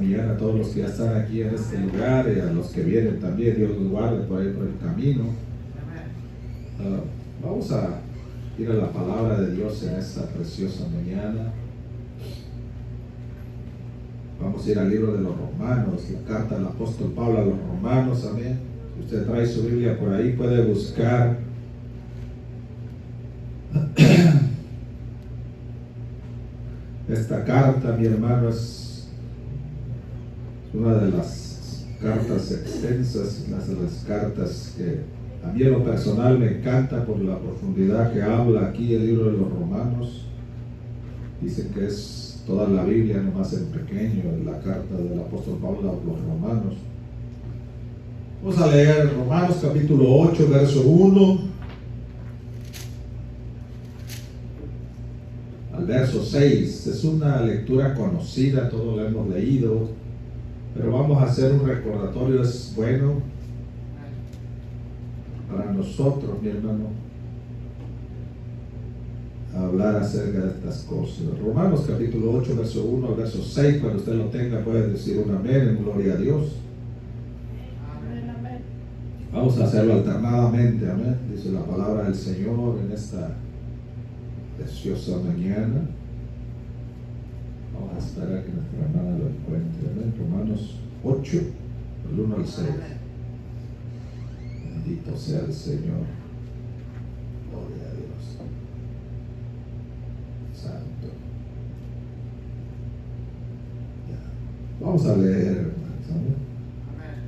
mañana, a todos los que ya están aquí en este lugar y a los que vienen también. Dios los guarde por ahí por el camino. Vamos a ir a la palabra de Dios en esta preciosa mañana. Vamos a ir al libro de los Romanos, la carta del apóstol Pablo a los Romanos, amén. Si usted trae su Biblia por ahí, puede buscar esta carta, mi hermano, es una de las cartas extensas, una de las cartas que a mí en lo personal me encanta por la profundidad que habla aquí el libro de los Romanos. Dicen que es toda la Biblia, nomás en pequeño, la carta del apóstol Pablo a los Romanos. Vamos a leer Romanos capítulo 8, verso 1 al verso 6. Es una lectura conocida, todos la hemos leído, pero vamos a hacer un recordatorio. Es bueno para nosotros, mi hermano, hablar acerca de estas cosas. Romanos capítulo 8, verso 1 al verso 6. Cuando usted lo tenga puede decir un amén, en gloria a Dios. Vamos a hacerlo alternadamente, amén. Dice la palabra del Señor en esta preciosa mañana. Vamos a esperar que nuestra hermana lo encuentre, amén. Romanos 8, del 1 al 6. Bendito sea el Señor. Gloria a Dios. Santo. Ya. Vamos a leer, hermanos, amén.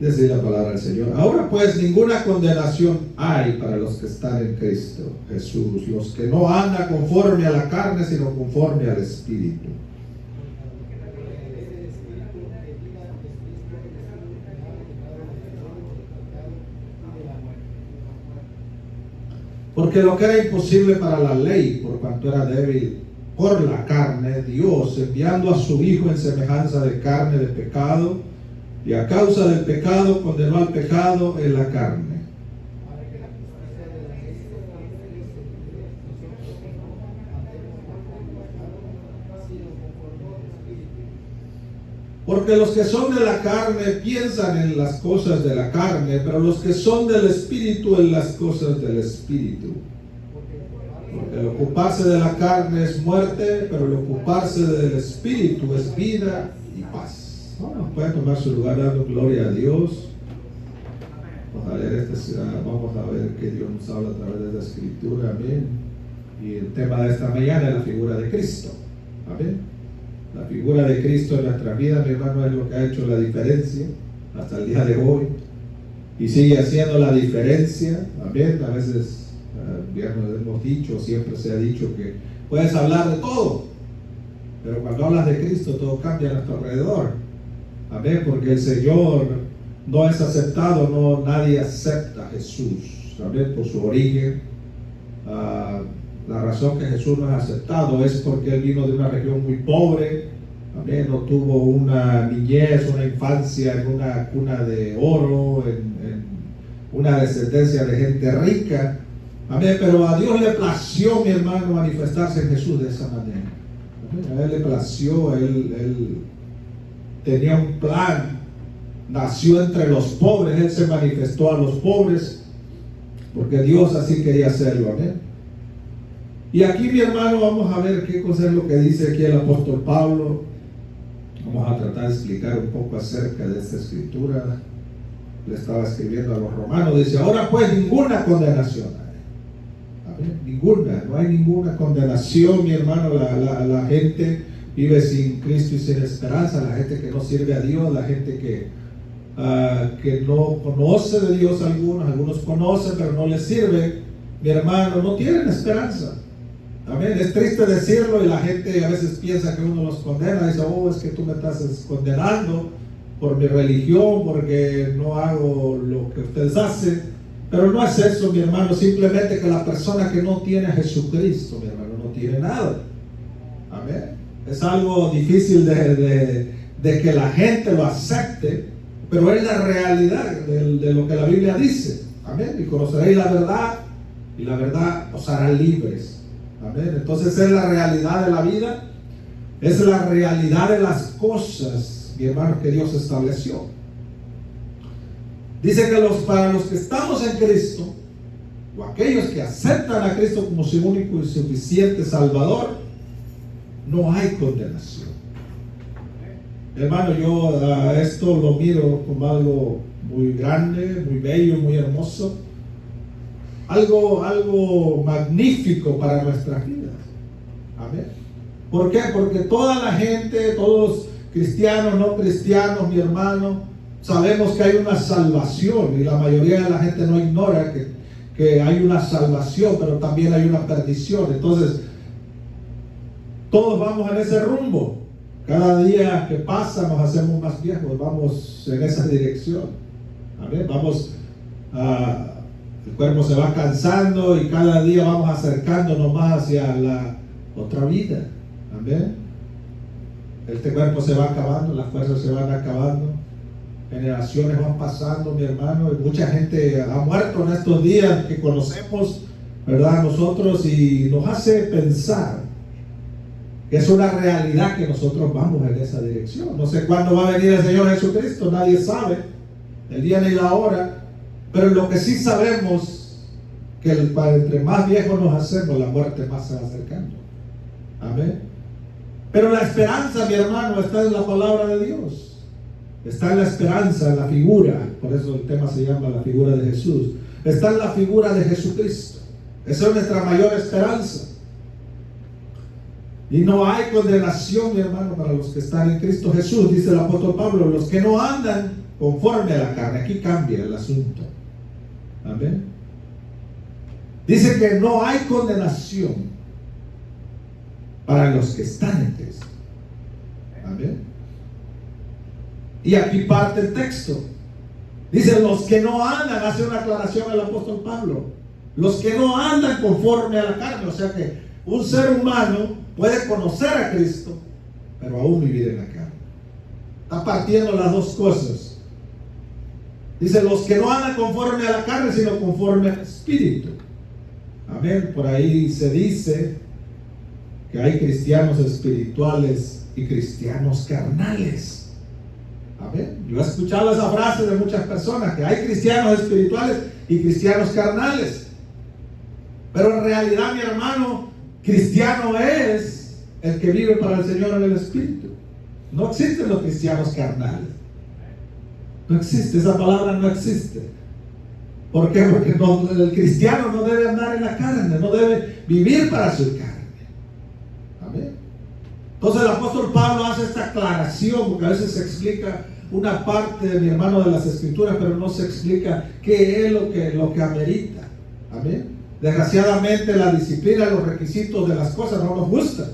Dice la palabra del Señor. Ahora pues ninguna condenación hay para los que están en Cristo Jesús, los que no andan conforme a la carne, sino conforme al Espíritu. Porque lo que era imposible para la ley, por cuanto era débil por la carne, Dios, enviando a su Hijo en semejanza de carne de pecado, y a causa del pecado condenó al pecado en la carne. Porque los que son de la carne piensan en las cosas de la carne, pero los que son del Espíritu en las cosas del Espíritu. Porque el ocuparse de la carne es muerte, pero el ocuparse del Espíritu es vida y paz. Bueno, pueden tomar su lugar dando gloria a Dios. Vamos a leer vamos a ver que Dios nos habla a través de la Escritura, amén. Y el tema de esta mañana es la figura de Cristo, amén. La figura de Cristo en nuestra vida, mi hermano, es lo que ha hecho la diferencia hasta el día de hoy y sigue haciendo la diferencia, amén. A veces, viernes hemos dicho, siempre se ha dicho que puedes hablar de todo, pero cuando hablas de Cristo todo cambia a nuestro alrededor. Amén, porque el Señor no es aceptado, nadie acepta a Jesús, amén, por su origen. La razón que Jesús no es aceptado es porque Él vino de una región muy pobre, amén, no tuvo una niñez, una infancia en una cuna de oro, en una descendencia de gente rica, amén, pero a Dios le plació, mi hermano, manifestarse en Jesús de esa manera. Amén. A Él le plació, Él tenía un plan, nació entre los pobres, Él se manifestó a los pobres, porque Dios así quería hacerlo, amén. Y aquí, mi hermano, vamos a ver qué cosa es lo que dice aquí el apóstol Pablo. Vamos a tratar de explicar un poco acerca de esta escritura. Le estaba escribiendo a los romanos, dice, ahora pues ninguna condenación hay. Amén. Ninguna, no hay ninguna condenación, mi hermano. La gente vive sin Cristo y sin esperanza, la gente que no sirve a Dios, la gente que no conoce de Dios, algunos conocen pero no les sirve, mi hermano, no tienen esperanza. Amén. Es triste decirlo y la gente a veces piensa que uno los condena, dice, es que tú me estás condenando por mi religión, porque no hago lo que ustedes hacen, pero no es eso, mi hermano, simplemente que la persona que no tiene a Jesucristo, mi hermano, no tiene nada. Amén. Es algo difícil de que la gente lo acepte, pero es la realidad de lo que la Biblia dice. Amén. Y conoceréis la verdad, y la verdad os hará libres. Amén. Entonces es la realidad de la vida, es la realidad de las cosas mi hermano, que Dios estableció. Dice que para los que estamos en Cristo, o aquellos que aceptan a Cristo como su único y suficiente Salvador, no hay condenación. Hermano, yo esto lo miro como algo muy grande, muy bello, muy hermoso, algo magnífico para nuestras vidas. Amén. ¿Por qué? Porque toda la gente, todos cristianos, no cristianos, mi hermano, sabemos que hay una salvación, y la mayoría de la gente no ignora que hay una salvación, pero también hay una perdición. Entonces, todos vamos en ese rumbo. Cada día que pasa nos hacemos más viejos, vamos en esa dirección. Amén. El cuerpo se va cansando y cada día vamos acercándonos más hacia la otra vida. Amén. Este cuerpo se va acabando, las fuerzas se van acabando, generaciones van pasando, mi hermano, y mucha gente ha muerto en estos días que conocemos, ¿verdad? Nosotros, y nos hace pensar que es una realidad que nosotros vamos en esa dirección. No sé cuándo va a venir el Señor Jesucristo, nadie sabe el día ni la hora, pero lo que sí sabemos que entre más viejos nos hacemos, la muerte más se va acercando. Amén. Pero la esperanza, mi hermano, está en la palabra de Dios. Está en la esperanza, en la figura. Por eso el tema se llama la figura de Jesús. Está en la figura de Jesucristo. Esa es nuestra mayor esperanza. Y no hay condenación, mi hermano, para los que están en Cristo Jesús. Dice el apóstol Pablo, los que no andan conforme a la carne. Aquí cambia el asunto. Amén. Dice que no hay condenación para los que están en Cristo. Amén. Y aquí parte el texto. Dice, los que no andan, hace una aclaración el apóstol Pablo. Los que no andan conforme a la carne. O sea que un ser humano puede conocer a Cristo, pero aún vivir en la carne. Está partiendo las dos cosas. Dice, los que no andan conforme a la carne, sino conforme al Espíritu. Amén. Por ahí se dice que hay cristianos espirituales y cristianos carnales. Amén. Yo he escuchado esa frase de muchas personas, que hay cristianos espirituales y cristianos carnales. Pero en realidad, mi hermano, cristiano es el que vive para el Señor en el Espíritu. No existen los cristianos carnales. No existe, esa palabra no existe. ¿Por qué? Porque el cristiano no debe andar en la carne, no debe vivir para su carne. Amén. Entonces el apóstol Pablo hace esta aclaración, porque a veces se explica una parte, mi hermano, de las Escrituras, pero no se explica qué es lo que amerita. Amén. Desgraciadamente la disciplina, los requisitos de las cosas no nos gustan.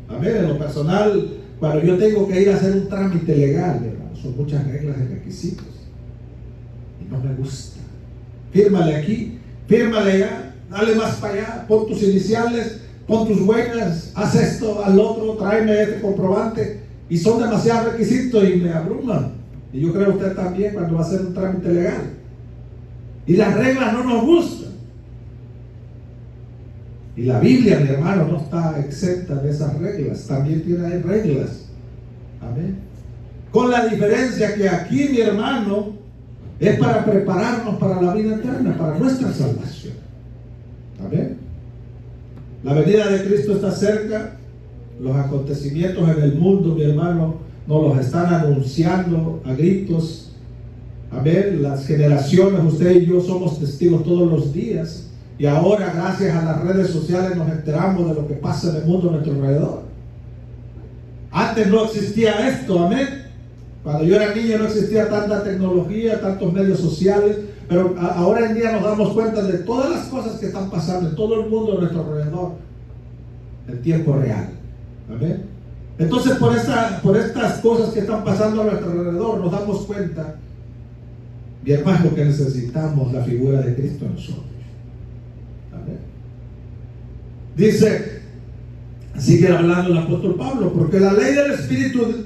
Amén. En lo personal, cuando yo tengo que ir a hacer un trámite legal, hermano, son muchas reglas y requisitos. Y no me gusta. Fírmale aquí, fírmale allá, dale más para allá, pon tus iniciales, pon tus huellas, haz esto, al otro, tráeme este comprobante. Y son demasiados requisitos y me abruman. Y yo creo que usted también cuando va a hacer un trámite legal. Y las reglas no nos gustan. Y la Biblia, mi hermano, no está exenta de esas reglas. También tiene reglas. Amén. Con la diferencia que aquí, mi hermano, es para prepararnos para la vida eterna, para nuestra salvación. Amén. La venida de Cristo está cerca. Los acontecimientos en el mundo, mi hermano, nos los están anunciando a gritos. Amén. Las generaciones, usted y yo somos testigos todos los días. Y ahora, gracias a las redes sociales, nos enteramos de lo que pasa en el mundo a nuestro alrededor. Antes no existía esto, amén. Cuando yo era niño no existía tanta tecnología, tantos medios sociales, pero ahora en día nos damos cuenta de todas las cosas que están pasando en todo el mundo a nuestro alrededor, en tiempo real. Amén. Entonces, por estas cosas que están pasando a nuestro alrededor, nos damos cuenta, mi hermano, que necesitamos la figura de Cristo en nosotros. Amén. Dice, sigue hablando el apóstol Pablo, porque la ley del Espíritu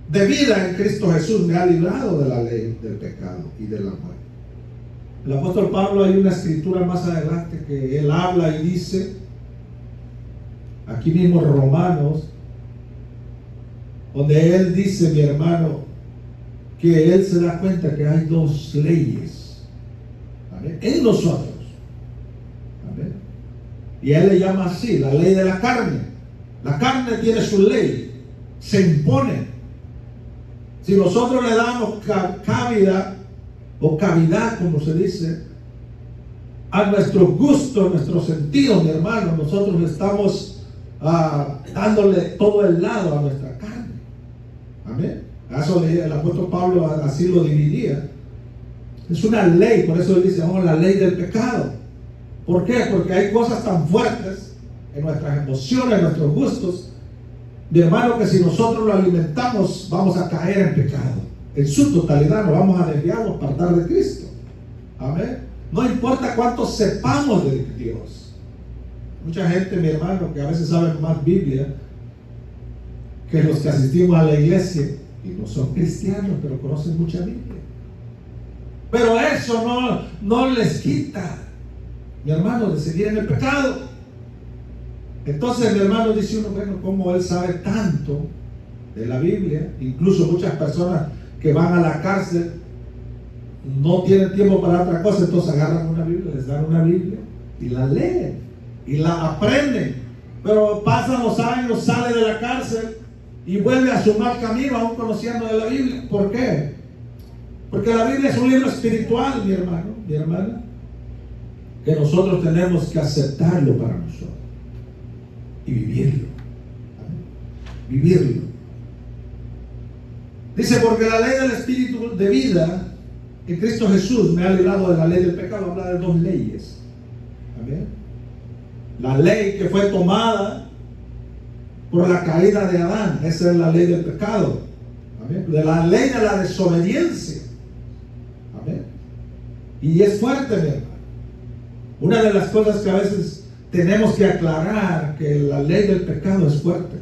de vida en Cristo Jesús me ha librado de la ley del pecado y de la muerte. El apóstol Pablo, hay una escritura más adelante que él habla y dice, aquí mismo Romanos, donde él dice, mi hermano, que él se da cuenta que hay dos leyes, ¿amén?, en nosotros. ¿Amén? Y él le llama así, la ley de la carne. La carne tiene su ley, se impone. Si nosotros le damos cabida o cavidad, como se dice, a nuestro gusto, a nuestro sentido, mi hermano, nosotros estamos dándole todo el lado a nuestra carne. Amén. Eso el apóstol Pablo así lo dividía. Es una ley, por eso él dice, la ley del pecado. ¿Por qué? Porque hay cosas tan fuertes en nuestras emociones, en nuestros gustos, mi hermano, que si nosotros lo alimentamos, vamos a caer en pecado. En su totalidad nos vamos a desviar o apartar de Cristo. Amén. No importa cuánto sepamos de Dios. Mucha gente, mi hermano, que a veces saben más Biblia que los que asistimos a la iglesia y no son cristianos, pero conocen mucha Biblia. Pero eso no les quita, mi hermano, de seguir en el pecado. Entonces, mi hermano, dice uno, bueno, ¿cómo él sabe tanto de la Biblia? Incluso muchas personas que van a la cárcel no tienen tiempo para otra cosa, entonces agarran una Biblia, les dan una Biblia y la leen y la aprenden. Pero pasan los años, sale de la cárcel y vuelve a su mal camino, aún conociendo de la Biblia. ¿Por qué? Porque la Biblia es un libro espiritual, mi hermano, mi hermana, que nosotros tenemos que aceptarlo para nosotros y vivirlo. Vivirlo. Dice, porque la ley del Espíritu de vida en Cristo Jesús me ha librado de la ley del pecado. Habla de dos leyes. Amén. La ley que fue tomada por la caída de Adán, esa es la ley del pecado. Amén. De la ley de la desobediencia. Amén. Y es fuerte, mi hermano. Una de las cosas que a veces tenemos que aclarar, que la ley del pecado es fuerte.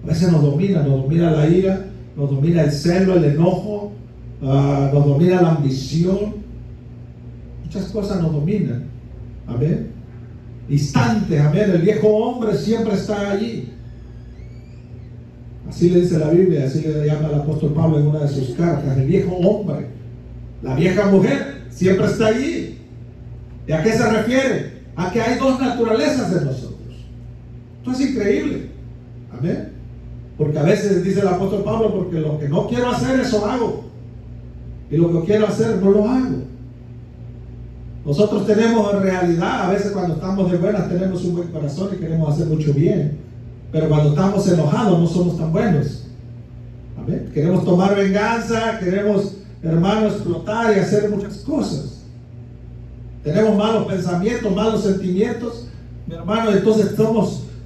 A veces nos domina la ira, nos domina el celo, el enojo, nos domina la ambición. Muchas cosas nos dominan. Amén. Instantes, amén. El viejo hombre siempre está allí. Así le dice la Biblia, así le llama el apóstol Pablo en una de sus cartas. El viejo hombre, la vieja mujer, siempre está allí. ¿Y a qué se refiere? A que hay dos naturalezas en nosotros. Esto es increíble. Amén. Porque a veces dice el apóstol Pablo, porque lo que no quiero hacer, eso hago. Y lo que quiero hacer, no lo hago. Nosotros tenemos en realidad, a veces cuando estamos de buenas, tenemos un buen corazón y queremos hacer mucho bien. Pero cuando estamos enojados, no somos tan buenos. Amén. Queremos tomar venganza, queremos, hermano, explotar y hacer muchas cosas. Tenemos malos pensamientos, malos sentimientos, mi hermano, entonces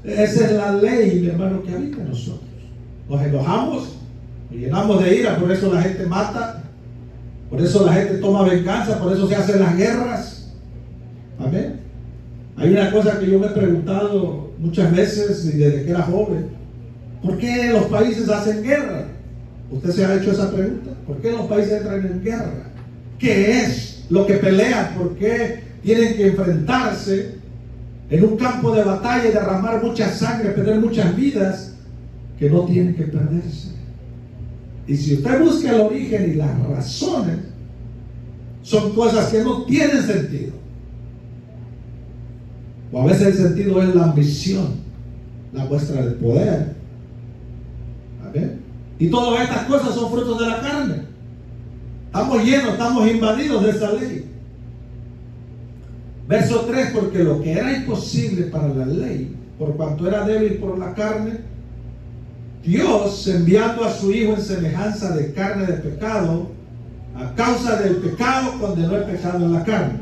esa es la ley, mi hermano, que habita en nosotros. Nos enojamos, nos llenamos de ira, por eso la gente mata, por eso la gente toma venganza, por eso se hacen las guerras. Amén. Hay una cosa que yo me he preguntado muchas veces y desde que era joven: ¿por qué los países hacen guerra? ¿Usted se ha hecho esa pregunta? ¿Por qué los países entran en guerra? ¿Qué es lo que pelean? ¿Por qué tienen que enfrentarse en un campo de batalla y derramar mucha sangre, perder muchas vidas que no tienen que perderse? Y si usted busca el origen y las razones, son cosas que no tienen sentido. O a veces el sentido es la ambición, la muestra del poder. ¿Amén? Y todas estas cosas son frutos de la carne. Estamos llenos, estamos invadidos de esa ley. Verso 3, porque lo que era imposible para la ley, por cuanto era débil por la carne, Dios, enviando a su Hijo en semejanza de carne de pecado, a causa del pecado, condenó el pecado en la carne.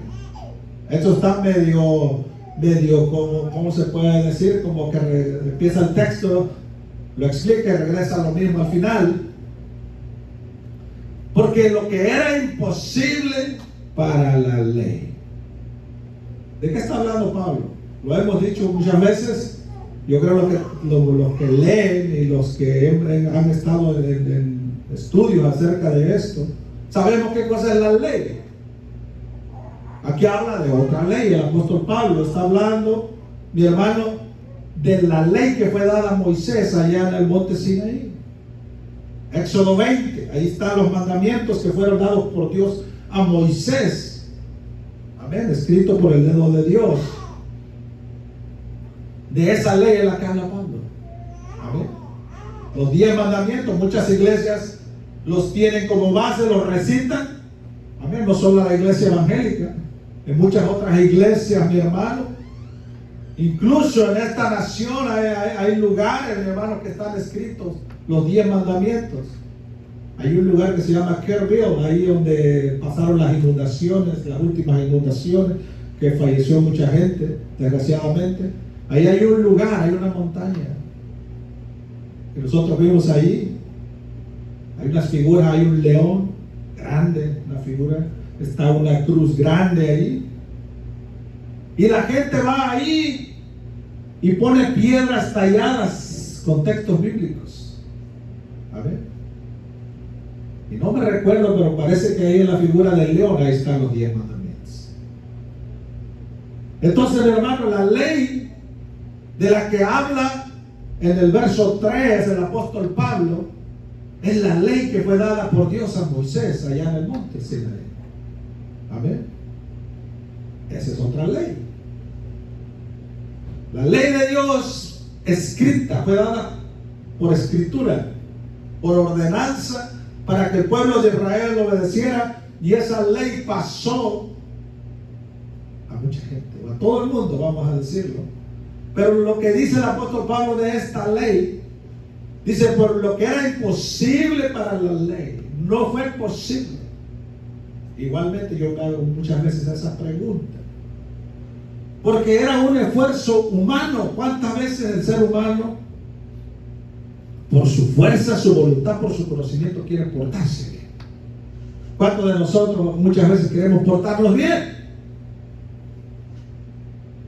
Esto está medio ¿cómo se puede decir? Como que empieza el texto, lo explica y regresa a lo mismo al final. Porque lo que era imposible para la ley. ¿De qué está hablando Pablo? Lo hemos dicho muchas veces. Yo creo que los que leen y los que han estado en estudios acerca de esto, sabemos qué cosa es la ley. Aquí habla de otra ley. El apóstol Pablo está hablando, mi hermano, de la ley que fue dada a Moisés allá en el monte Sinaí. Éxodo 20. Ahí están los mandamientos que fueron dados por Dios a Moisés. Amén, escrito por el dedo de Dios. De esa ley es la que habla Pablo. Amén. Los 10 mandamientos, muchas iglesias los tienen como base, los recitan. Amén, no solo la iglesia evangélica, en muchas otras iglesias, mi hermano. Incluso en esta nación hay lugares, mi hermano, que están escritos los 10 mandamientos. Hay un lugar que se llama Kerrville, ahí donde pasaron las inundaciones, las últimas inundaciones, que falleció mucha gente, desgraciadamente. Ahí hay un lugar, hay una montaña, que nosotros vimos ahí. Hay unas figuras, hay un león grande, una figura, está una cruz grande ahí. Y la gente va ahí y pone piedras talladas con textos bíblicos. A ver. Y no me recuerdo, pero parece que ahí en la figura del león, ahí están los 10 mandamientos. Entonces, mi hermano, la ley de la que habla en el verso 3 el apóstol Pablo, es la ley que fue dada por Dios a Moisés allá en el monte Sinaí. Amén. Esa es otra ley. La ley de Dios escrita fue dada por escritura, por ordenanza, para que el pueblo de Israel lo obedeciera, y esa ley pasó a mucha gente, a todo el mundo, vamos a decirlo. Pero lo que dice el apóstol Pablo de esta ley, dice, por lo que era imposible para la ley, no fue posible. Igualmente yo me hago muchas veces esa pregunta, porque era un esfuerzo humano. ¿Cuántas veces el ser humano, por su fuerza, su voluntad, por su conocimiento, quiere portarse bien? ¿Cuántos de nosotros muchas veces queremos portarnos bien?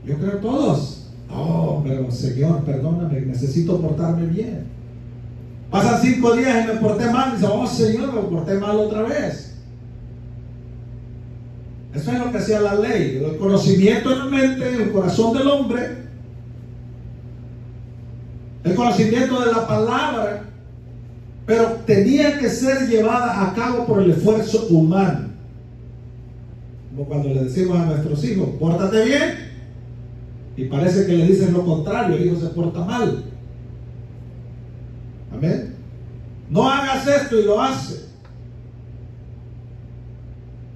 Yo creo todos. Oh, pero Señor, perdóname, necesito portarme bien. Pasan 5 días y me porté mal, y dice, oh Señor, me porté mal otra vez. Eso es lo que hacía la ley. El conocimiento en la mente, en el corazón del hombre, el conocimiento de la palabra, pero tenía que ser llevada a cabo por el esfuerzo humano. Como cuando le decimos a nuestros hijos, pórtate bien, y parece que le dicen lo contrario, el hijo se porta mal. Amén. No hagas esto, y lo hace.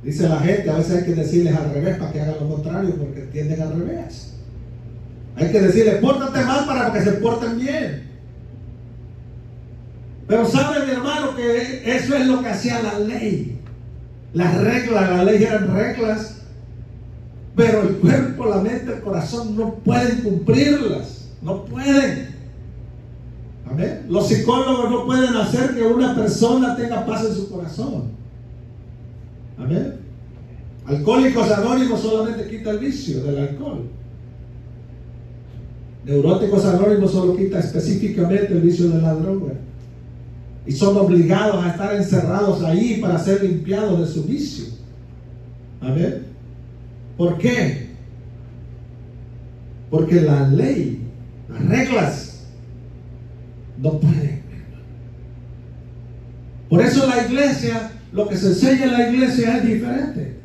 Dice la gente, a veces hay que decirles al revés para que hagan lo contrario, porque entienden al revés. Hay que decirles, pórtate mal para que se porten bien. Pero sabe, mi hermano, que eso es lo que hacía la ley. Las reglas, la ley eran reglas, pero el cuerpo, la mente, el corazón no pueden cumplirlas. No pueden. Amén. Los psicólogos no pueden hacer que una persona tenga paz en su corazón. Amén. Alcohólicos Anónimos solamente quita el vicio del alcohol. Neuróticos Anónimos solo quita específicamente el vicio de la droga. Y son obligados a estar encerrados ahí para ser limpiados de su vicio. Amén. ¿Por qué? Porque la ley, las reglas, no pueden. Por eso la iglesia, lo que se enseña en la iglesia es diferente.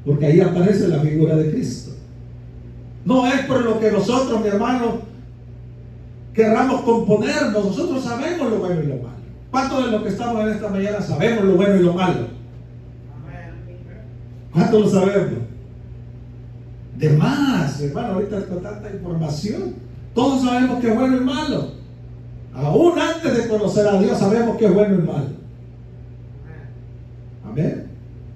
Porque ahí aparece la figura de Cristo. No es por lo que nosotros, mi hermano, querramos componernos. Nosotros sabemos lo bueno y lo malo. ¿Cuántos de los que estamos en esta mañana sabemos lo bueno y lo malo? ¿Cuántos lo sabemos? De más, hermano, ahorita con tanta información, todos sabemos que es bueno y malo. Aún antes de conocer a Dios sabemos que es bueno y malo. Amén.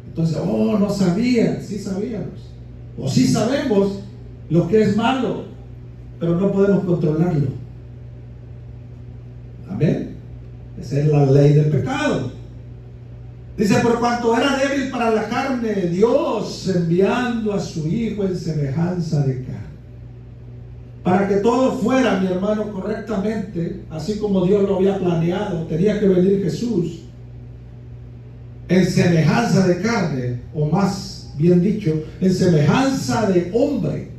Entonces, oh, no sabían. Sí sabíamos. O sí sabemos lo que es malo, pero no podemos controlarlo. Amén. Esa es la ley del pecado. Dice, por cuanto era débil para la carne, Dios enviando a su Hijo en semejanza de carne, para que todo fuera, mi hermano, correctamente, así como Dios lo había planeado, tenía que venir Jesús en semejanza de carne, o más bien dicho, en semejanza de hombre.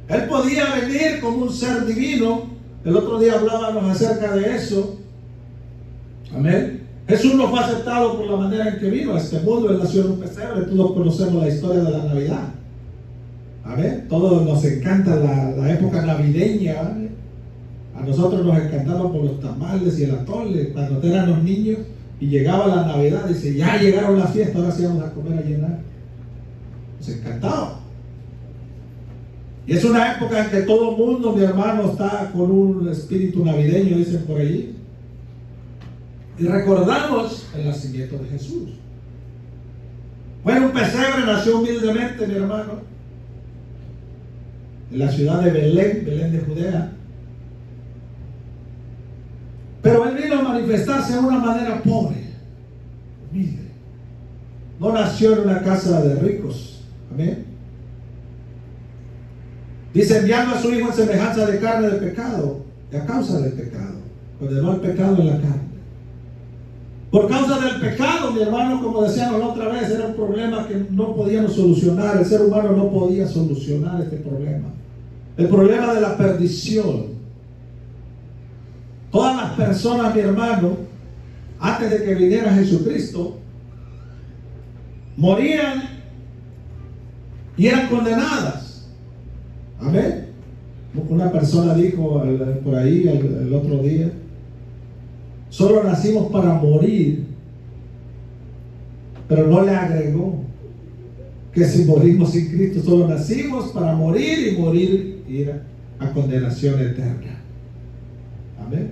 Él podía venir como un ser divino. El otro día hablábamos acerca de eso, Amén. Jesús no fue aceptado por la manera en que vino a este mundo. Él nació en un pesebre. Todos conocemos la historia de la Navidad. Amén. Todos nos encanta la época navideña. ¿Vale? A nosotros nos encantaban por los tamales y el atole. Cuando éramos niños y llegaba la Navidad, dice, ya llegaron las fiestas, ahora sí vamos a comer a llenar. Nos encantaba. Y es una época en que todo el mundo, mi hermano, está con un espíritu navideño, dicen por allí. Y recordamos el nacimiento de Jesús. Bueno, un pesebre nació humildemente, mi hermano, en la ciudad de Belén, Belén de Judea. Pero él vino a manifestarse de una manera pobre, humilde. No nació en una casa de ricos. Amén. Dice, enviando a su hijo en semejanza de carne de pecado, y a causa del pecado, condenó el pecado en la carne. Por causa del pecado, mi hermano, como decíamos la otra vez, era un problema que no podíamos solucionar. El ser humano no podía solucionar este problema. El problema de la perdición. Todas las personas, mi hermano, antes de que viniera Jesucristo, morían y eran condenadas. Amén. Una persona dijo por ahí el otro día, solo nacimos para morir, pero no le agregó que si morimos sin Cristo, solo nacimos para morir y morir ir a condenación eterna. Amén.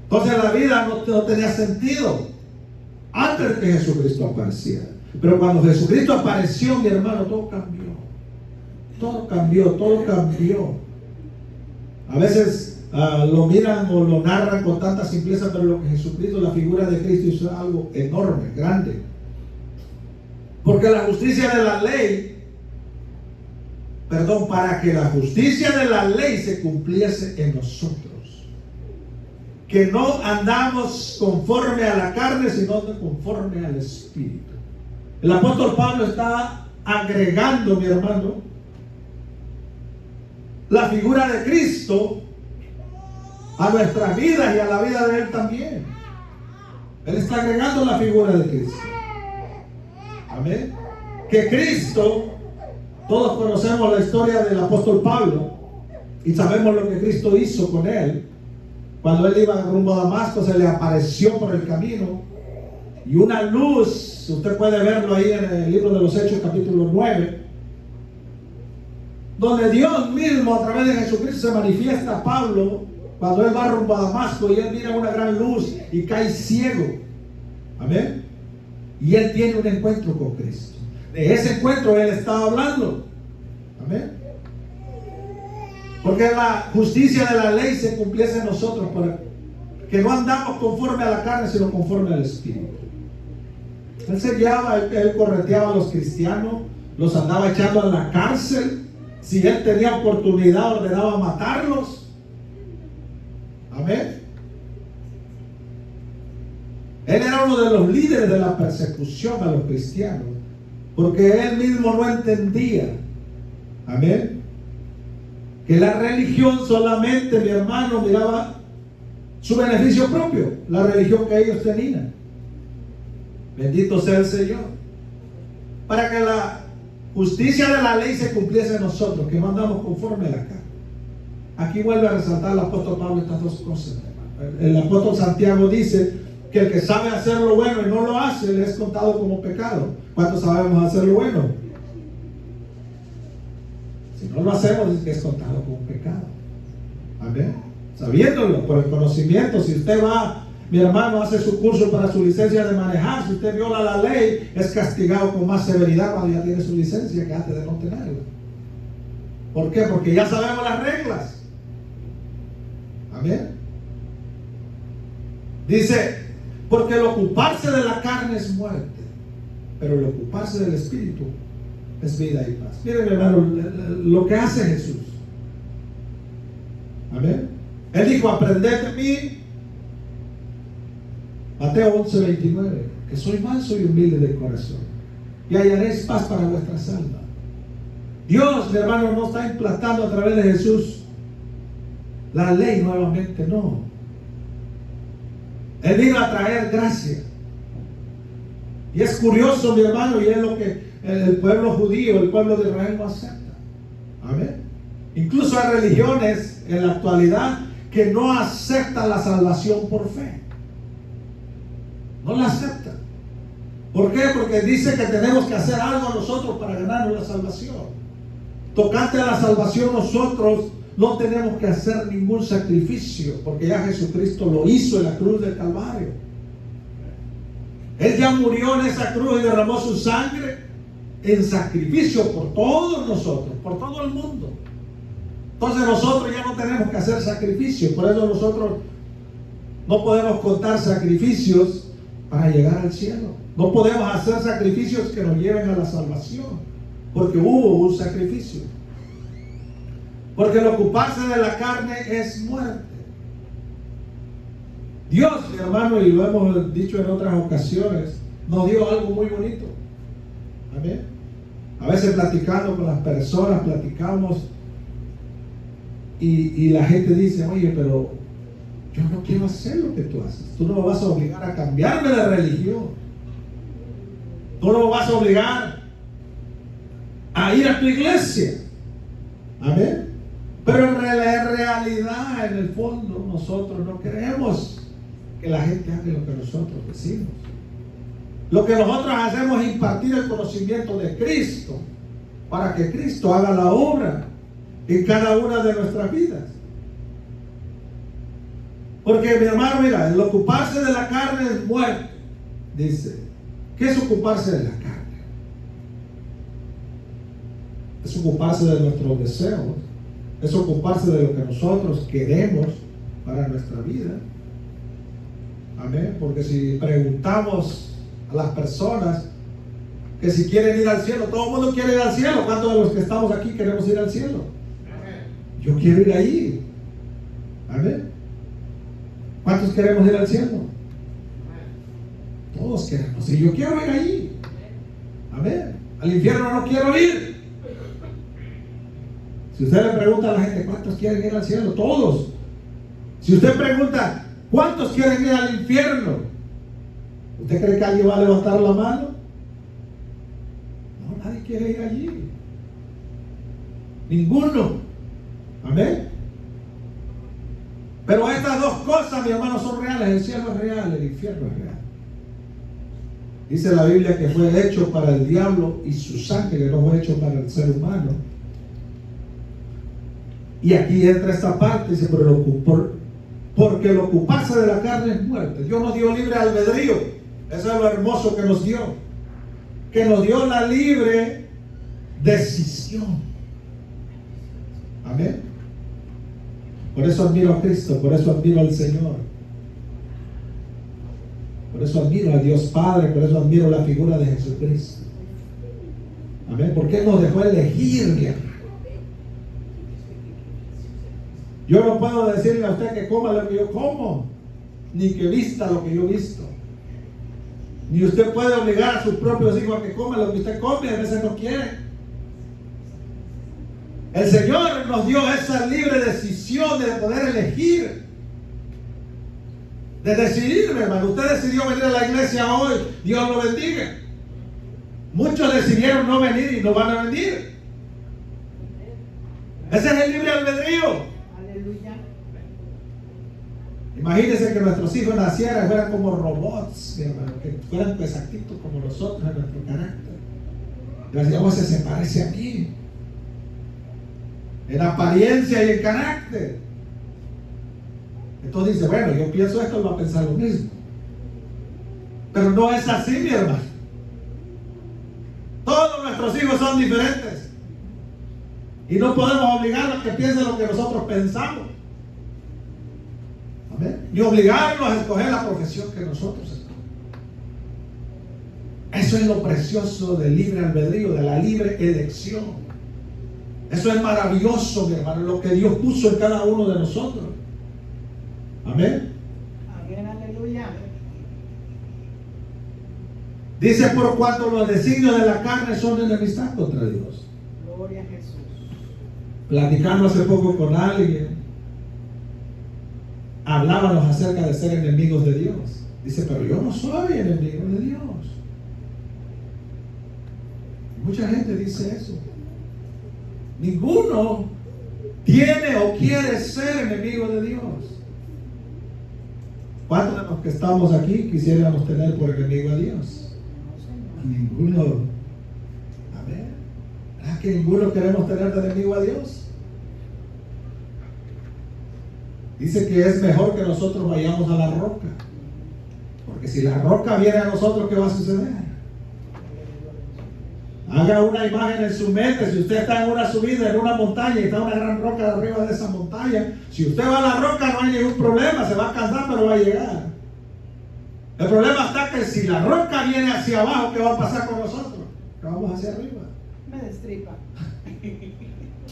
Entonces la vida no tenía sentido antes de que Jesucristo apareciera. Pero cuando Jesucristo apareció, mi hermano, todo cambió. Todo cambió, todo cambió. A veces lo miran o lo narran con tanta simpleza, pero lo que Jesucristo, la figura de Cristo, hizo algo enorme, grande. Porque la justicia de la ley, para que la justicia de la ley se cumpliese en nosotros. Que no andamos conforme a la carne, sino conforme al Espíritu. El apóstol Pablo está agregando, mi hermano, la figura de Cristo a nuestras vidas y a la vida de Él también. Él está agregando la figura de Cristo. Amén. Que Cristo, todos conocemos la historia del apóstol Pablo y sabemos lo que Cristo hizo con él. Cuando él iba rumbo a Damasco, se le apareció por el camino y una luz, usted puede verlo ahí en el libro de los Hechos, capítulo 9, donde Dios mismo a través de Jesucristo se manifiesta a Pablo cuando él va rumbo a Damasco y él mira una gran luz y cae ciego. Amén. Y él tiene un encuentro con Cristo. De ese encuentro él estaba hablando. Amén. Porque la justicia de la ley se cumpliese en nosotros, para que no andamos conforme a la carne, sino conforme al Espíritu. Él se guiaba, él correteaba a los cristianos, los andaba echando a la cárcel. Si él tenía oportunidad, ordenaba matarlos. Amén. Él era uno de los líderes de la persecución a los cristianos, porque él mismo no entendía, amén, que la religión solamente, mi hermano, miraba su beneficio propio, la religión que ellos tenían. Bendito sea el Señor. Para que la justicia de la ley se cumpliese en nosotros, que no andamos conforme a la carne. Aquí vuelve a resaltar el apóstol Pablo estas dos cosas. El apóstol Santiago dice que el que sabe hacer lo bueno y no lo hace, le es contado como pecado. ¿Cuántos sabemos hacer lo bueno? Si no lo hacemos, es que es contado como pecado. Amén. Sabiéndolo, por el conocimiento. Si usted va, mi hermano, hace su curso para su licencia de manejar, si usted viola la ley, es castigado con más severidad cuando ya tiene su licencia que antes de no tenerla. ¿Por qué? Porque ya sabemos las reglas. Amén. Dice, porque el ocuparse de la carne es muerte, pero el ocuparse del Espíritu es vida y paz. Miren, hermano, lo que hace Jesús. Amén. Él dijo, aprended de mí, Mateo 11:29, que soy manso y humilde de corazón, y hallaréis paz para vuestras almas. Dios, mi hermano, no está implantando a través de Jesús la ley nuevamente, no. Él vino a traer gracia. Y es curioso, mi hermano, y es lo que el pueblo judío, el pueblo de Israel no acepta. Amén. Incluso hay religiones en la actualidad que no aceptan la salvación por fe. No la aceptan. ¿Por qué? Porque dice que tenemos que hacer algo nosotros para ganarnos la salvación. Tocante a la salvación, nosotros no tenemos que hacer ningún sacrificio, porque ya Jesucristo lo hizo en la cruz del Calvario. Él ya murió en esa cruz y derramó su sangre en sacrificio por todos nosotros, por todo el mundo. Entonces nosotros ya no tenemos que hacer sacrificios. Por eso nosotros no podemos contar sacrificios para llegar al cielo. No podemos hacer sacrificios que nos lleven a la salvación, porque hubo un sacrificio. Porque el ocuparse de la carne es muerte. Dios, mi hermano, y lo hemos dicho en otras ocasiones, nos dio algo muy bonito. Amén. A veces platicando con las personas, platicamos y la gente dice, oye, pero yo no quiero hacer lo que tú haces. Tú no me vas a obligar a cambiarme de religión. Tú no me vas a obligar a ir a tu iglesia. Amén. Pero en realidad, en el fondo, nosotros no queremos que la gente haga lo que nosotros decimos. Lo que nosotros hacemos es impartir el conocimiento de Cristo para que Cristo haga la obra en cada una de nuestras vidas. Porque, mi hermano, mira, el ocuparse de la carne es muerte. Dice, ¿qué es ocuparse de la carne? Es ocuparse de nuestros deseos. Es ocuparse de lo que nosotros queremos para nuestra vida. Amén. Porque si preguntamos a las personas que si quieren ir al cielo, todo el mundo quiere ir al cielo. ¿Cuántos de los que estamos aquí queremos ir al cielo? Amén. Yo quiero ir ahí. Amén. ¿Cuántos queremos ir al cielo? Amén. Todos queremos. Y yo quiero ir ahí. Amén. Al infierno no quiero ir. Si usted le pregunta a la gente, ¿cuántos quieren ir al cielo? Todos. Si usted pregunta, ¿cuántos quieren ir al infierno? ¿Usted cree que alguien va a levantar la mano? No, nadie quiere ir allí. Ninguno. Amén. Pero estas dos cosas, mi hermano, son reales. El cielo es real, el infierno es real. Dice la Biblia que fue hecho para el diablo y su sangre no fue hecho para el ser humano. Y aquí entra esta parte, dice, porque el ocuparse de la carne es muerte. Dios nos dio libre albedrío. Eso es lo hermoso que nos dio. Que nos dio la libre decisión. Amén. Por eso admiro a Cristo, por eso admiro al Señor. Por eso admiro a Dios Padre, por eso admiro la figura de Jesucristo. Amén. Porque Él nos dejó elegir, mi hermano. Yo no puedo decirle a usted que coma lo que yo como, ni que vista lo que yo visto. Ni usted puede obligar a sus propios hijos a que coman lo que usted come, a veces no quiere. El Señor nos dio esa libre decisión de poder elegir. De decidir, hermano. Usted decidió venir a la iglesia hoy, Dios lo bendiga. Muchos decidieron no venir y no van a venir. Ese es el libre albedrío. Imagínense que nuestros hijos nacieran y fueran como robots, hermano, que fueran exactitos como nosotros en nuestro carácter. Y decíamos, ese se parece a mí, en apariencia y en carácter. Entonces dice, bueno, yo pienso esto, él va a pensar lo mismo. Pero no es así, mi hermano. Todos nuestros hijos son diferentes. Y no podemos obligarlos a que piensen lo que nosotros pensamos. Amén. Ni obligarlos a escoger la profesión que nosotros escogemos. Eso es lo precioso del libre albedrío, de la libre elección. Eso es maravilloso, mi hermano, lo que Dios puso en cada uno de nosotros. Amén. Amén, aleluya. Dice, por cuanto los designios de la carne son enemistad contra Dios. Gloria a Jesús. Platicando hace poco con alguien, hablábamos acerca de ser enemigos de Dios. Dice, pero yo no soy enemigo de Dios. Mucha gente dice eso. Ninguno tiene o quiere ser enemigo de Dios. ¿Cuántos de los que estamos aquí quisiéramos tener por enemigo a Dios? Ninguno. A ver, ¿verdad que ninguno queremos tener de enemigo a Dios? Dice que es mejor que nosotros vayamos a la roca. Porque si la roca viene a nosotros, ¿qué va a suceder? Haga una imagen en su mente. Si usted está en una subida, en una montaña, y está una gran roca arriba de esa montaña, si usted va a la roca no hay ningún problema, se va a cansar, pero va a llegar. El problema está que si la roca viene hacia abajo, ¿qué va a pasar con nosotros? Que vamos hacia arriba. Me destripa.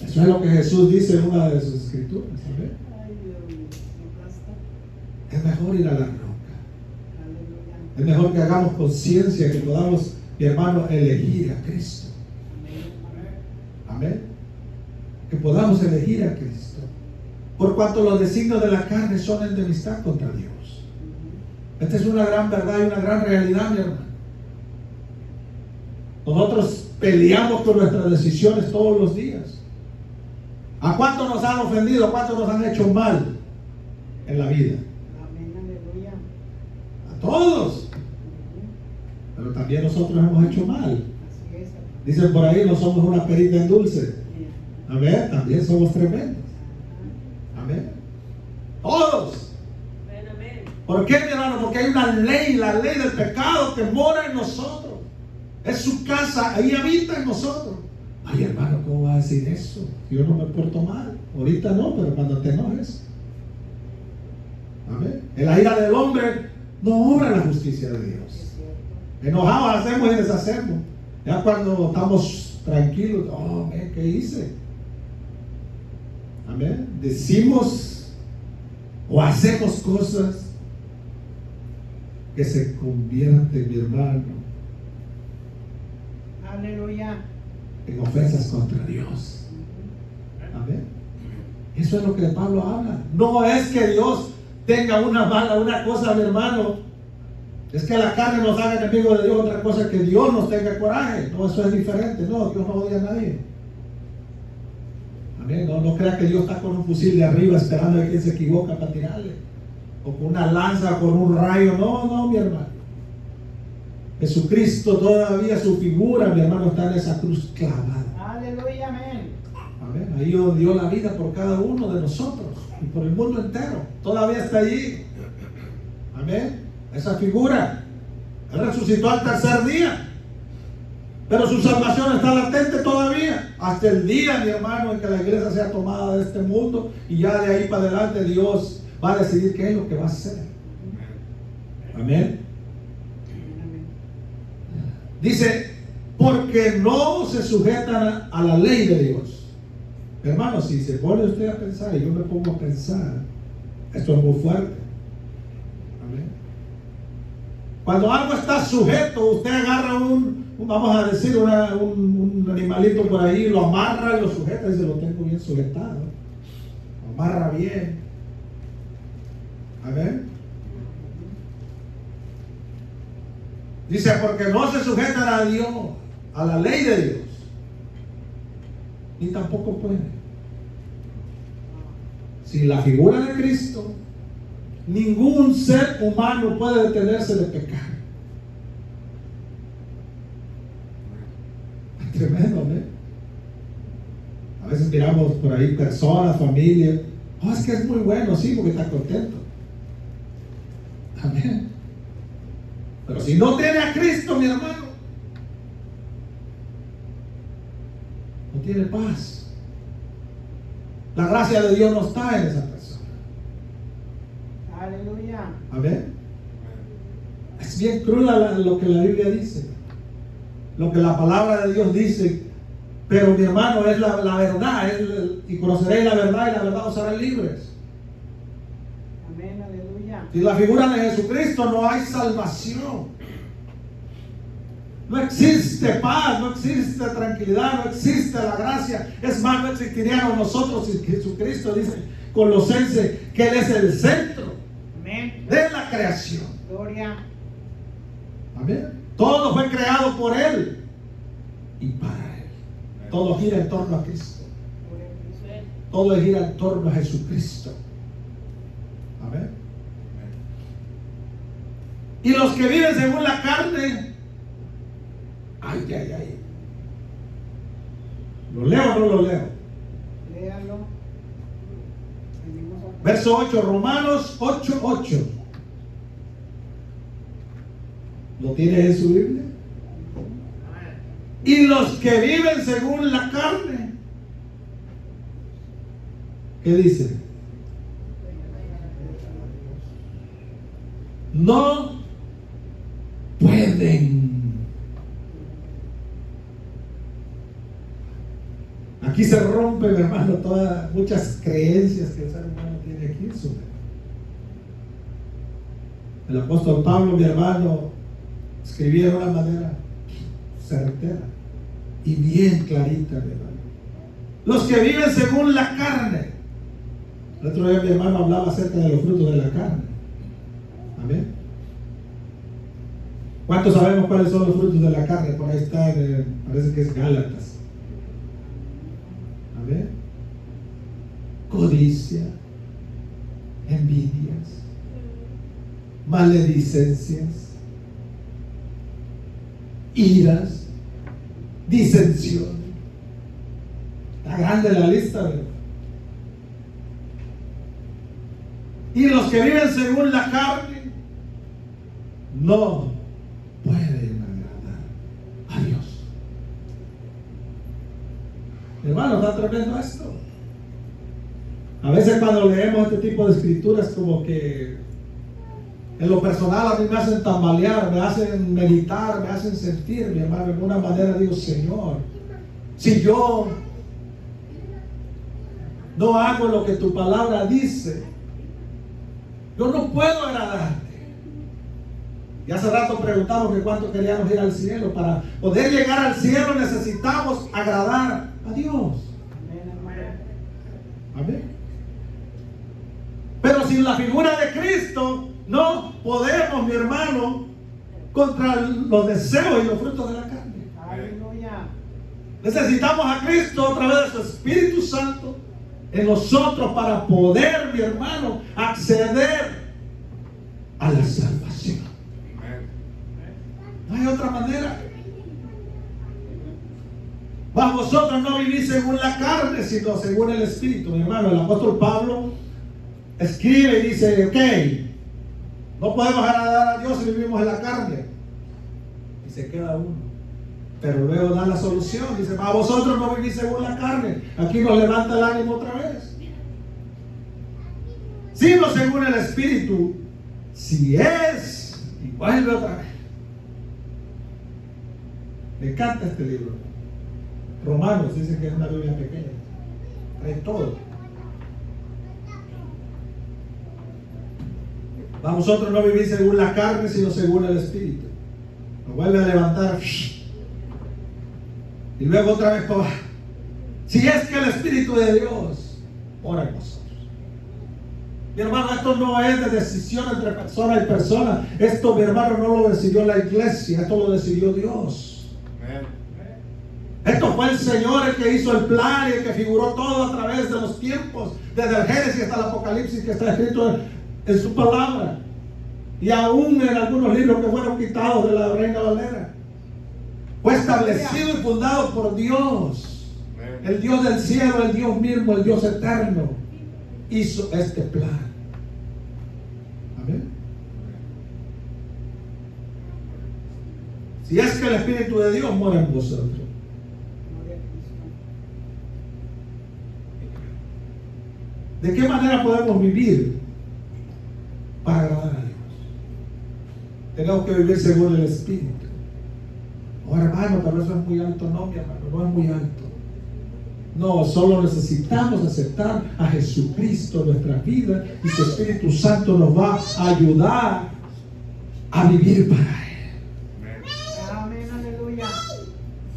Eso es lo que Jesús dice en una de sus escrituras. ¿Sabes? Ay, Dios mío, me basta. Es mejor ir a la roca. Aleluya. Es mejor que hagamos conciencia, que podamos, mi hermano, elegir a Cristo. Amén. Que podamos elegir a Cristo. Por cuanto los designios de la carne son enemistad contra Dios. Esta es una gran verdad y una gran realidad, mi hermano. Nosotros peleamos con nuestras decisiones todos los días. ¿A cuántos nos han ofendido? ¿A cuántos nos han hecho mal en la vida? Amén, aleluya. A todos. Pero también nosotros hemos hecho mal. Así es. Dicen por ahí, no somos una perita en dulce. Amén. También somos tremendos. Amén. Todos. ¿Por qué, mi hermano? Porque hay una ley, la ley del pecado que mora en nosotros. Es su casa, ahí habita en nosotros. Ay, hermano, ¿cómo va a decir eso? Yo no me porto mal. Ahorita no, pero cuando te enojes. Amén. En la ira del hombre no obra la justicia de Dios. Enojados hacemos y deshacemos. Ya cuando estamos tranquilos, oh, amén, ¿qué hice? Amén. Decimos o hacemos cosas que se convierten, mi hermano, Aleluya. en ofensas contra Dios. Amén. Eso es lo que Pablo habla. No es que Dios tenga una cosa, mi hermano. Es que la carne nos haga enemigos de Dios. Otra cosa es que Dios nos tenga coraje. No, eso es diferente. No, Dios no odia a nadie. Amén. No crea que Dios está con un fusil de arriba esperando a quien se equivoca para tirarle. O con una lanza, o con un rayo. No, mi hermano. Jesucristo todavía, su figura, mi hermano, está en esa cruz clavada. Aleluya, amén. Amén. Ahí dio la vida por cada uno de nosotros y por el mundo entero. Todavía está allí. Amén. Esa figura. Él resucitó al tercer día. Pero su salvación está latente todavía. Hasta el día, mi hermano, en que la iglesia sea tomada de este mundo. Y ya de ahí para adelante Dios va a decidir qué es lo que va a hacer. Amén. Dice, porque no se sujetan a la ley de Dios. Hermano, si se pone usted a pensar, y yo me pongo a pensar, esto es muy fuerte. Amén. Cuando algo está sujeto, usted agarra vamos a decir, un animalito por ahí, lo amarra y lo sujeta y se lo tengo bien sujetado. Lo amarra bien. Amén. Dice, porque no se sujetan a Dios, a la ley de Dios, ni tampoco puede. Sin la figura de Cristo, ningún ser humano puede detenerse de pecar. Es tremendo, ¿no? A veces miramos por ahí personas, familias. Oh, es que es muy bueno, sí, porque está contento. Amén. Pero si no tiene a Cristo, mi hermano, no tiene paz. La gracia de Dios no está en esa persona. Aleluya. Amén. Es bien cruda lo que la Biblia dice, lo que la palabra de Dios dice. Pero mi hermano, es la verdad. Y conoceréis la verdad y la verdad os hará libres. Amén, aleluya. Sin la figura de Jesucristo no hay salvación. No existe paz, no existe tranquilidad, no existe la gracia. Es más, no existiríamos nosotros si Jesucristo dice Colosenses que Él es el centro Amén. de la creación. Gloria. Amén. Todo fue creado por Él y para Él. Todo gira en torno a Cristo. Gloria a Cristo. Todo gira en torno a Jesucristo. Amén. Y los que viven según la carne, ay, ay, ay. ¿Lo leo o no lo leo? Léalo. Venimos a- Verso 8, Romanos 8:8. ¿Lo tiene en su Biblia? Y los que viven según la carne, ¿qué dice? No pueden. Aquí se rompen, hermano, muchas creencias que el ser humano tiene aquí en su mente. El apóstol Pablo, mi hermano, escribía de una manera certera y bien clarita, mi hermano. Los que viven según la carne. El otro día mi hermano hablaba acerca de los frutos de la carne. Amén. ¿Cuántos sabemos cuáles son los frutos de la carne? Por ahí está, parece que es Gálatas. Amén. Codicia, envidias, maledicencias, iras, disensiones. Está grande la lista, ¿verdad? Y los que viven según la carne no pueden agradar a Dios. Hermano, está tremendo esto. A veces cuando leemos este tipo de escrituras, como que en lo personal a mí me hacen tambalear, me hacen meditar, me hacen sentir, mi hermano, de alguna manera digo, Señor, si yo no hago lo que tu palabra dice, yo no puedo agradarte. Y hace rato preguntamos que cuánto queríamos ir al cielo. Para poder llegar al cielo necesitamos agradar a Dios. Amén, hermano. Amén. Pero sin la figura de Cristo no podemos, mi hermano, contra los deseos y los frutos de la carne. Aleluya. Necesitamos a Cristo a través de su Espíritu Santo en nosotros para poder, mi hermano, acceder a la salvación. No hay otra manera. Mas vosotros no vivís según la carne, sino según el Espíritu. Mi hermano, el apóstol Pablo escribe y dice, ok, no podemos agradar a Dios si vivimos en la carne. Y se queda uno. Pero luego da la solución. Dice, a vosotros no vivís según la carne. Aquí nos levanta el ánimo otra vez. Sino según el Espíritu. Si es, y vuelve otra vez. Me encanta este libro. Romanos, dice que es una Biblia pequeña. Trae todo. A vosotros no vivís según la carne, sino según el Espíritu. Nos vuelve a levantar. Y luego otra vez, si es que el Espíritu de Dios mora en nosotros. Mi hermano, esto no es de decisión entre persona y persona. Esto, mi hermano, no lo decidió la iglesia, esto lo decidió Dios. Amén. Esto fue el Señor el que hizo el plan y el que figuró todo a través de los tiempos, desde el Génesis hasta el Apocalipsis, que está escrito en su palabra. Y aún en algunos libros que fueron quitados de la Reina Valera. Fue establecido y fundado por Dios. El Dios del cielo, el Dios mismo, el Dios eterno. Hizo este plan. Amén. Si es que el Espíritu de Dios mora en vosotros. Gloria a Cristo. ¿De qué manera podemos vivir para agradar a Dios? Tenemos que vivir según el Espíritu. Oh, hermano, pero eso es muy alto. No, mi hermano, no es muy alto. No, solo necesitamos aceptar a Jesucristo en nuestra vida y su Espíritu Santo nos va a ayudar a vivir para Él. Amén, aleluya.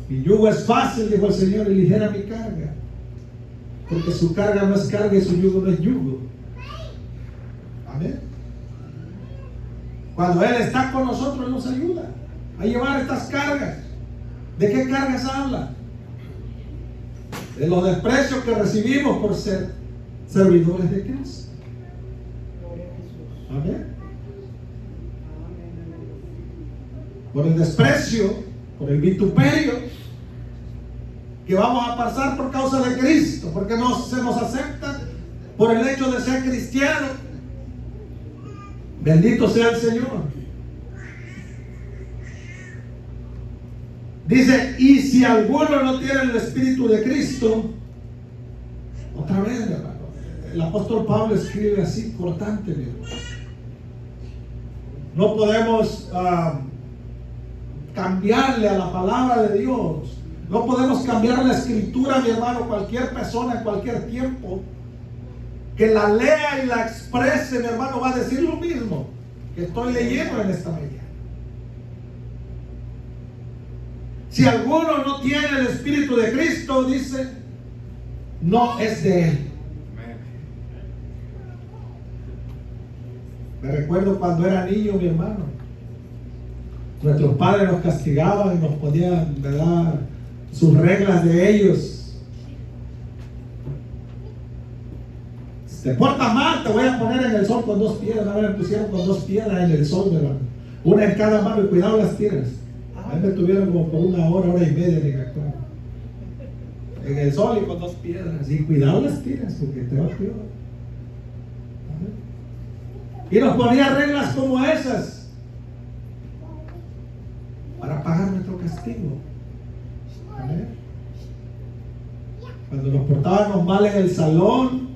Mi yugo es fácil, dijo el Señor, y ligera mi carga. Porque su carga no es carga y su yugo no es yugo. Amén. Cuando Él está con nosotros, Él nos ayuda a llevar estas cargas. ¿De qué cargas habla? De los desprecios que recibimos por ser servidores de Cristo. Gloria a Jesús. Amén. Amén. Por el desprecio, por el vituperio que vamos a pasar por causa de Cristo, porque no se nos acepta por el hecho de ser cristiano. Bendito sea el Señor. Dice, y si alguno no tiene el Espíritu de Cristo, otra vez, hermano, el apóstol Pablo escribe así, cortante, mi hermano. No podemos cambiarle a la palabra de Dios. No podemos cambiar la escritura, mi hermano. Cualquier persona en cualquier tiempo que la lea y la exprese, mi hermano, va a decir lo mismo que estoy leyendo en esta mañana. Si alguno no tiene el Espíritu de Cristo, dice, no es de Él. Me recuerdo cuando era niño, mi hermano. Nuestros padres nos castigaban y nos ponían, ¿verdad?, sus reglas de ellos. Si te portas mal, te voy a poner en el sol con 2 piedras. A ver, me pusieron con 2 piedras en el sol, mi hermano. Una en cada mano y cuidado las tiras. A mí me tuvieron como por 1 hora, hora y media, ni me acuerdo. En el sol y con 2 piedras. Y cuidado las tiras, porque te va peor. Y nos ponía reglas como esas para pagar nuestro castigo. Amén. Cuando nos portábamos mal en el salón,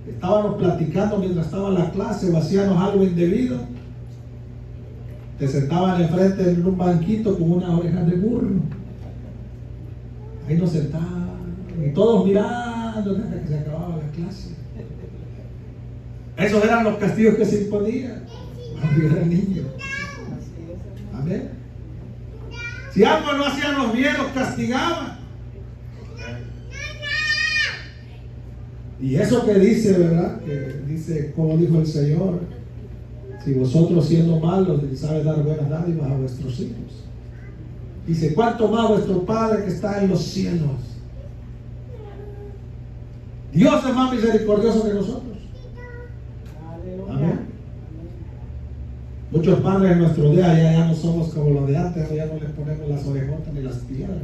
estábamos platicando mientras estaba la clase o hacíamos algo indebido, te sentaban enfrente en un banquito con unas orejas de burro. Ahí nos sentaban y todos mirando hasta que se acababa la clase. Esos eran los castigos que se imponían cuando yo era niño. Amén. Si algo no hacíamos bien, nos castigaban. Y eso que dice, ¿verdad? Que dice, como dijo el Señor, si vosotros siendo malos sabéis dar buenas dádivas a vuestros hijos. Dice, ¿cuánto más vuestro Padre que está en los cielos? Dios es más misericordioso que nosotros. Amén. Muchos padres en nuestro día ya no somos como los de antes, ya no les ponemos las orejotas ni las piedras.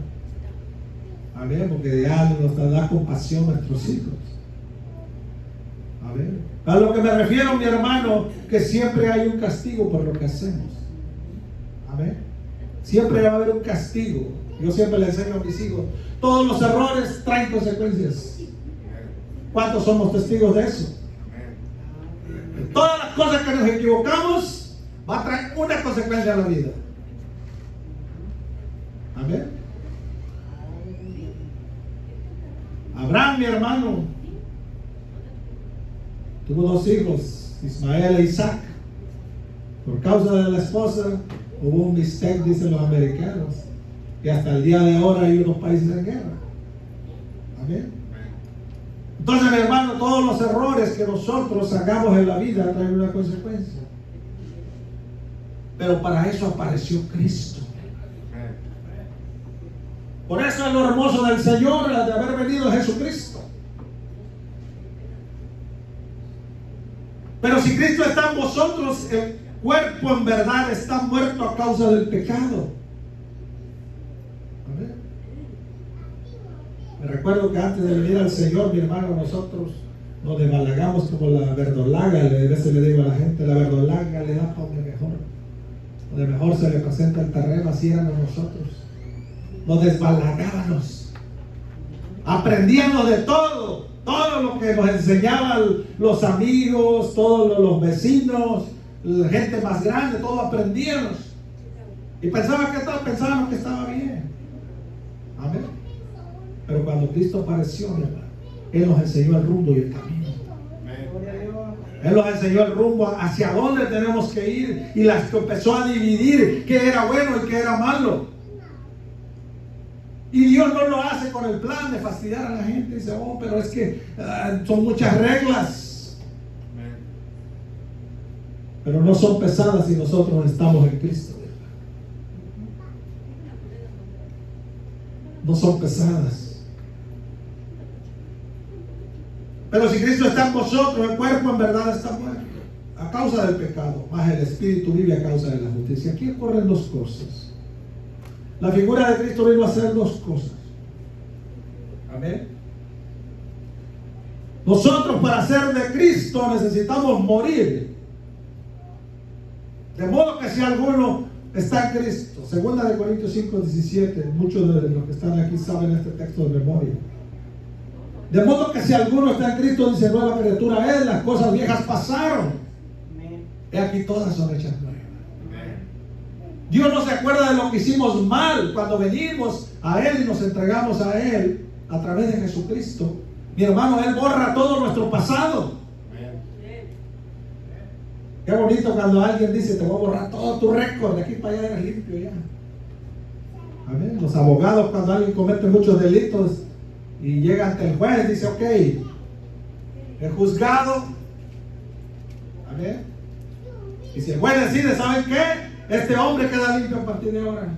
Amén, porque ya nos da compasión a nuestros hijos. Amén. A lo que me refiero, mi hermano, que siempre hay un castigo por lo que hacemos. Amén. Siempre va a haber un castigo. Yo siempre le enseño a mis hijos, todos los errores traen consecuencias. ¿Cuántos somos testigos de eso? Todas las cosas que nos equivocamos va a traer una consecuencia a la vida. Amén. Abraham, mi hermano, tuvo 2 hijos, Ismael e Isaac. Por causa de la esposa hubo un mistake, dicen los americanos, y hasta el día de ahora hay unos países en guerra. Amén. Entonces, mi hermano, todos los errores que nosotros hagamos en la vida traen una consecuencia. Pero para eso apareció Cristo. Por eso es lo hermoso del Señor, de haber venido Jesucristo. Pero si Cristo está en vosotros, el cuerpo en verdad está muerto a causa del pecado. Amén. Me recuerdo que antes de venir al Señor, mi hermano, nosotros nos desbalagamos como la verdolaga. A veces le digo a la gente, la verdolaga le da para donde mejor. Donde mejor se le presenta el terreno, así éramos nosotros. Nos desbalagábamos. Aprendíamos de todo. Todo lo que nos enseñaban los amigos, todos los vecinos, la gente más grande, todo aprendíamos. Y pensábamos que estaba bien. Amén. Pero cuando Cristo apareció, ¿verdad?, Él nos enseñó el rumbo y el camino. Él nos enseñó el rumbo hacia dónde tenemos que ir, y las empezó a dividir qué era bueno y qué era malo. Y Dios no lo hace con el plan de fastidiar a la gente. Dice, oh, pero es que son muchas reglas. Pero no son pesadas si nosotros estamos en Cristo. No son pesadas. Pero si Cristo está en vosotros, el cuerpo en verdad está muerto a causa del pecado, mas el espíritu vive a causa de la justicia. Aquí ocurren dos cosas. La figura de Cristo vino a hacer dos cosas. Amén. Nosotros, para ser de Cristo, necesitamos morir. De modo que si alguno está en Cristo, 2 Corintios 5:17, muchos de los que están aquí saben este texto de memoria. De modo que si alguno está en Cristo, dice, nueva criatura es, las cosas viejas pasaron. He aquí todas son hechas nuevas. Dios no se acuerda de lo que hicimos mal cuando venimos a Él y nos entregamos a Él a través de Jesucristo. Mi hermano, Él borra todo nuestro pasado. Qué bonito cuando alguien dice, te voy a borrar todo tu récord, de aquí para allá eres limpio ya. Amén. Los abogados, cuando alguien comete muchos delitos y llega ante el juez, dice, ok, el juzgado, amén. Y si el juez decide, ¿saben qué? Este hombre queda limpio a partir de ahora.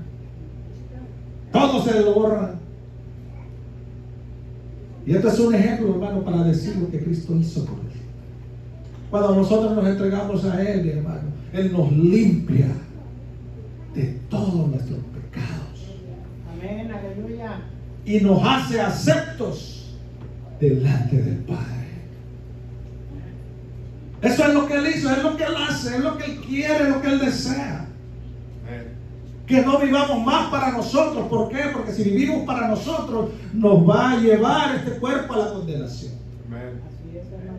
Todo se lo borra. Y esto es un ejemplo, hermano, para decir lo que Cristo hizo por él. Cuando nosotros nos entregamos a Él, mi hermano, Él nos limpia de todos nuestros pecados. Amén, aleluya. Y nos hace aceptos delante del Padre. Eso es lo que Él hizo, es lo que Él hace, es lo que Él quiere, es lo que Él desea. Que no vivamos más para nosotros. ¿Por qué? Porque si vivimos para nosotros, nos va a llevar este cuerpo a la condenación. Así es, hermano.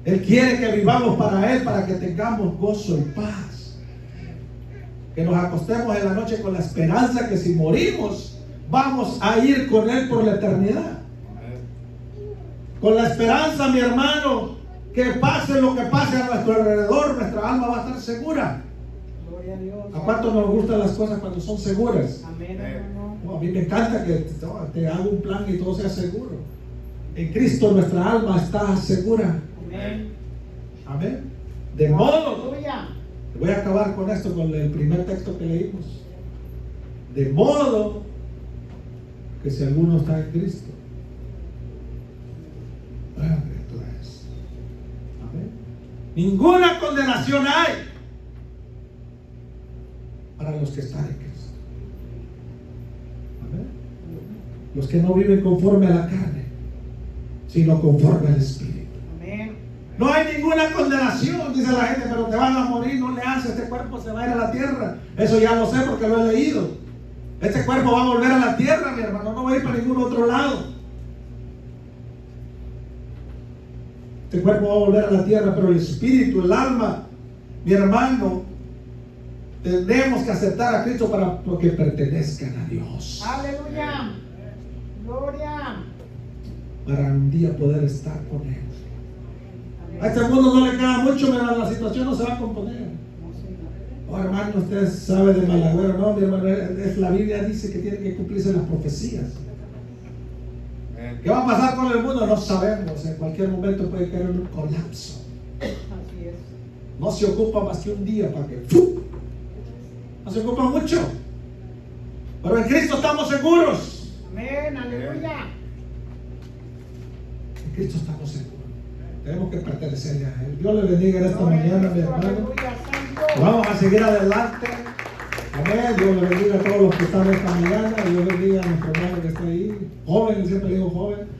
Él quiere que vivamos para Él, para que tengamos gozo y paz. Que nos acostemos en la noche con la esperanza que si morimos, vamos a ir con Él por la eternidad. Con la esperanza, mi hermano, que pase lo que pase a nuestro alrededor, nuestra alma va a estar segura. Gloria a Dios. ¿A cuánto nos gustan las cosas cuando son seguras? Amén, hermano. No, a mí me encanta que te haga un plan y todo sea seguro. En Cristo nuestra alma está segura. Amén. Amén. De modo, Aleluya. voy a acabar con esto, con el primer texto que leímos. De modo que si alguno está en Cristo, nueva criatura es. Amén. Ninguna condenación hay para los que están en Cristo. Amén. Los que no viven conforme a la carne, sino conforme al Espíritu. Amén. No hay ninguna condenación, dice la gente, pero te van a morir, no le hace, este cuerpo se va a ir a la tierra. Eso ya lo sé porque lo he leído. Este cuerpo va a volver a la tierra, mi hermano, no va a ir para ningún otro lado. Este cuerpo va a volver a la tierra, pero el espíritu, el alma, mi hermano, tenemos que aceptar a Cristo porque pertenezcan a Dios. Aleluya. Gloria. Para un día poder estar con Él. A este mundo no le queda mucho, pero la situación no se va a componer. Oh, hermano, usted sabe de malagüero. No, mi hermano, la Biblia dice que tienen que cumplirse las profecías. ¿Qué va a pasar con el mundo? No sabemos. En cualquier momento puede caer en un colapso. Así es. No se ocupa más que un día para que ¡fum! No se ocupa mucho. Pero en Cristo estamos seguros. Amén, aleluya. En Cristo estamos seguros. Tenemos que pertenecerle a Él. Dios le bendiga en esta mañana, mi hermano. Aleluya, santo. Vamos a seguir adelante. Amén. Dios le bendiga a todos los que están esta mañana. Dios bendiga a nuestro hermano que está ahí. Joven, siempre digo joven.